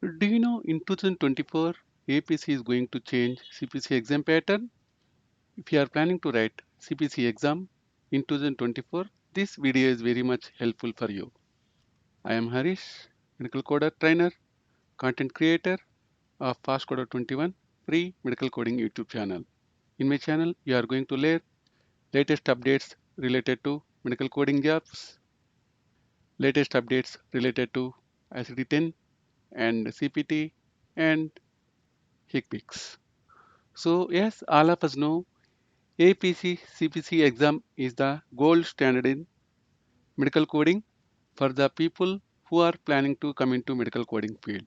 Do you know in 2024 APC is going to change CPC exam pattern? If you are planning to write CPC exam in 2024, this video is very much helpful for you. I am Harish, medical coder trainer, content creator of FastCoder 21 free medical coding YouTube channel. In my channel, you are going to learn latest updates related to medical coding jobs, latest updates related to ICD-10 and CPT and HICPICS. So yes, all of us know APC CPC exam is the gold standard in medical coding for the people who are planning to come into medical coding field.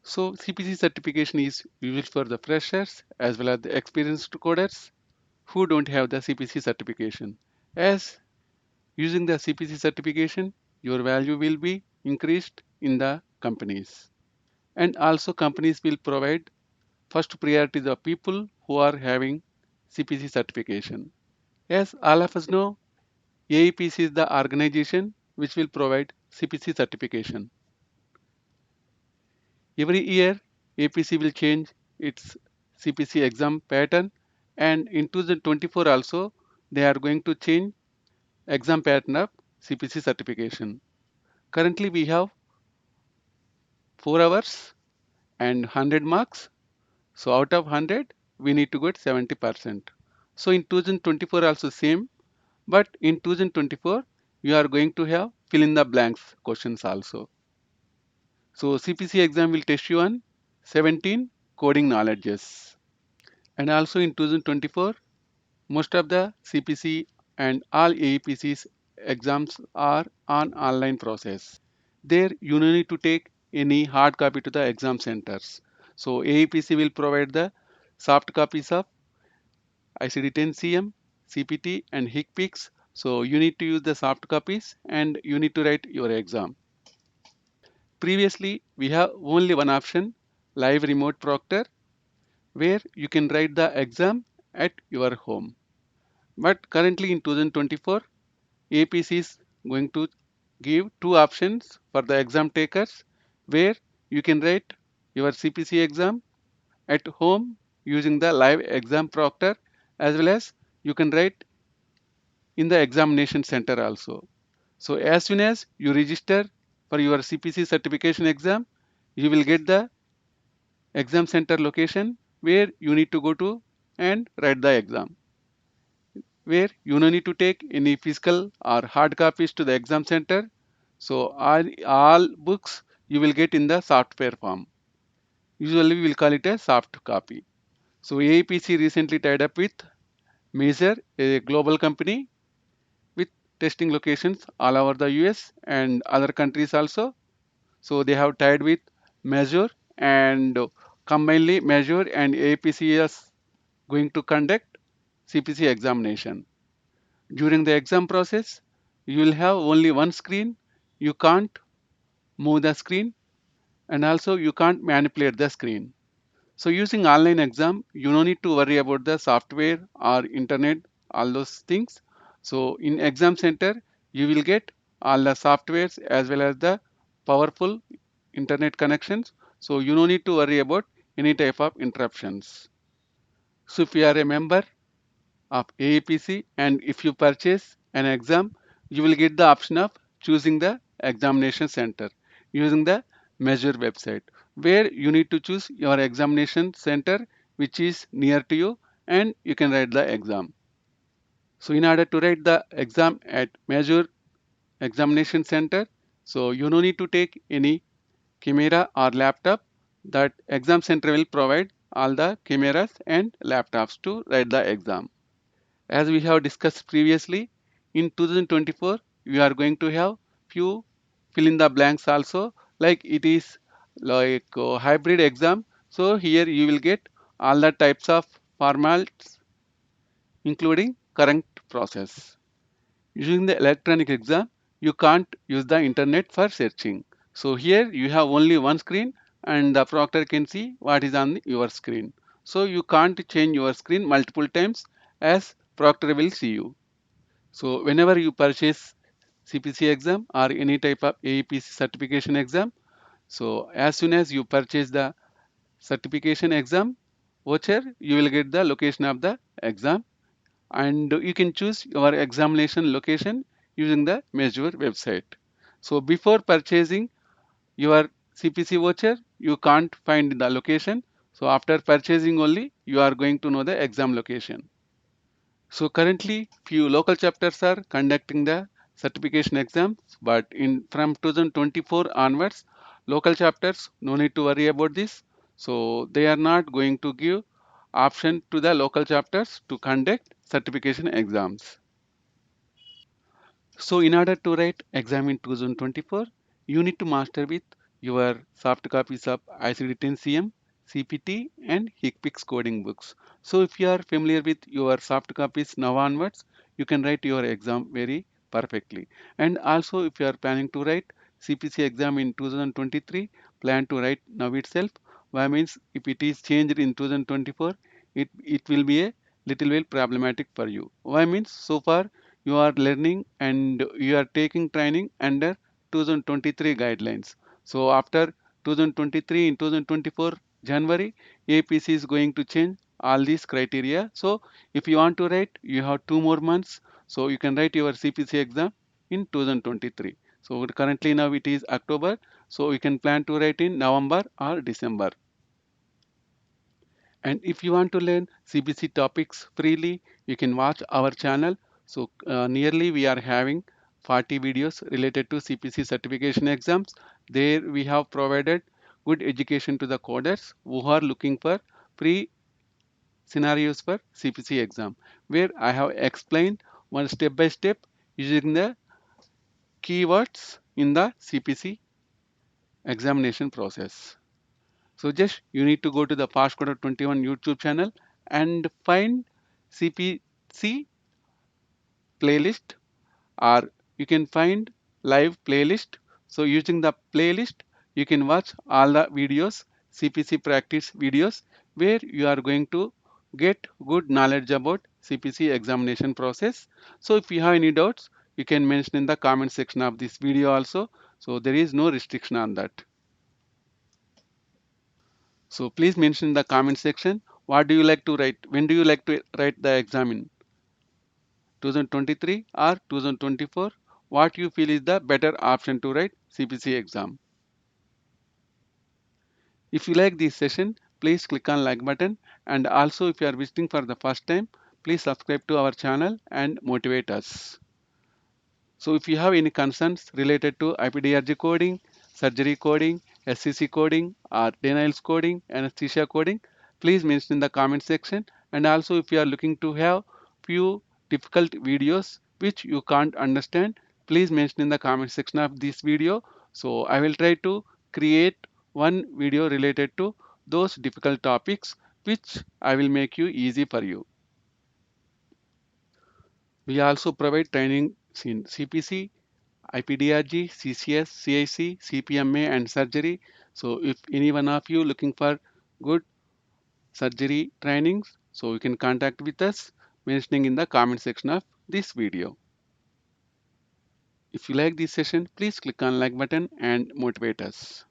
So CPC certification is used for the freshers as well as the experienced coders who don't have the CPC certification. As using the CPC certification, your value will be increased in the companies. And also companies will provide first priority the people who are having CPC certification. As all of us know, AEPC is the organization which will provide CPC certification. Every year, APC will change its CPC exam pattern, and in 2024 also, they are going to change exam pattern of CPC certification. Currently, we have 4 hours and 100 marks. So out of 100, we need to get 70%. So in 2024 also same, but in 2024, you are going to have fill in the blanks questions also. So CPC exam will test you on 17 coding knowledges. And also in 2024, most of the CPC and all AEPC's exams are on online process. There you no need to take any hard copy to the exam centers. So AEPC will provide the soft copies of ICD-10 CM, CPT and HICPICS. So you need to use the soft copies and you need to write your exam. Previously, we have only one option, live remote proctor, where you can write the exam at your home. But currently in 2024, APC is going to give two options for the exam takers, where you can write your CPC exam at home using the live exam proctor, as well as you can write in the examination center also. So as soon as you register for your CPC certification exam, you will get the exam center location where you need to go to and write the exam, where you no need to take any physical or hard copies to the exam center. So all books you will get in the software form. Usually we will call it a soft copy. So AAPC recently tied up with Measure, a global company with testing locations all over the US and other countries also. So they have tied with Measure, and combinedly Measure and AAPC is going to conduct CPC examination. During the exam process, you will have only one screen. You can't move the screen, and also you can't manipulate the screen. So using online exam, you don't need to worry about the software or internet, all those things. So in exam center, you will get all the softwares as well as the powerful internet connections. So you don't need to worry about any type of interruptions. So if you are a member of AAPC, and if you purchase an exam, you will get the option of choosing the examination center using the Measure website, where you need to choose your examination center which is near to you, and you can write the exam. So in order to write the exam at Measure examination center, so you no need to take any camera or laptop. That exam center will provide all the cameras and laptops to write the exam. As we have discussed previously, in 2024, we are going to have few fill in the blanks also, like it is like a hybrid exam. So here you will get all the types of formats, including current process. Using the electronic exam, you can't use the internet for searching. So here you have only one screen, and the proctor can see what is on your screen. So you can't change your screen multiple times, as proctor will see you. So whenever you purchase CPC exam or any type of AEPC certification exam, So as soon as you purchase the certification exam voucher, you will get the location of the exam, and you can choose your examination location using the Measure website. So before purchasing your CPC voucher, you can't find the location. So after purchasing only, you are going to know the exam location. So currently, few local chapters are conducting the certification exams, but in from 2024 onwards, local chapters no need to worry about this. So they are not going to give option to the local chapters to conduct certification exams. So in order to write exam in 2024, you need to master with your soft copies of ICD-10 CM, CPT and HICPICS coding books. So if you are familiar with your soft copies now onwards, you can write your exam very perfectly. And also if you are planning to write CPC exam in 2023, plan to write now itself. Why means if it is changed in 2024, it will be a little bit problematic for you. Why means so far you are learning and you are taking training under 2023 guidelines. So after 2023 in 2024 January, APC is going to change all these criteria. So if you want to write, you have 2 more months. So you can write your CPC exam in 2023. So currently now it is October. So you can plan to write in November or December. And if you want to learn CBC topics freely, you can watch our channel. So nearly we are having 40 videos related to CPC certification exams. There we have provided good education to the coders who are looking for free scenarios for CPC exam, where I have explained one step by step using the keywords in the CPC examination process. So just you need to go to the Fastcoder 21 YouTube channel and find CPC playlist, or you can find live playlist. So using the playlist, you can watch all the videos, CPC practice videos, where you are going to get good knowledge about CPC examination process. So if you have any doubts, you can mention in the comment section of this video also. So there is no restriction on that. So please mention in the comment section what do you like to write, when do you like to write the exam in 2023 or 2024, what you feel is the better option to write CPC exam. If you like this session, please click on like button, and also if you are visiting for the first time, please subscribe to our channel and motivate us. So if you have any concerns related to IPDRG coding, surgery coding, SCC coding, or denials coding, anesthesia coding, please mention in the comment section. And also if you are looking to have few difficult videos which you can't understand, please mention in the comment section of this video. So I will try to create one video related to those difficult topics which I will make you easy for you. We also provide training in CPC, IPDRG, CCS, CIC, CPMA, and surgery. So if any one of you looking for good surgery trainings, so you can contact with us mentioning in the comment section of this video. If you like this session, please click on like button and motivate us.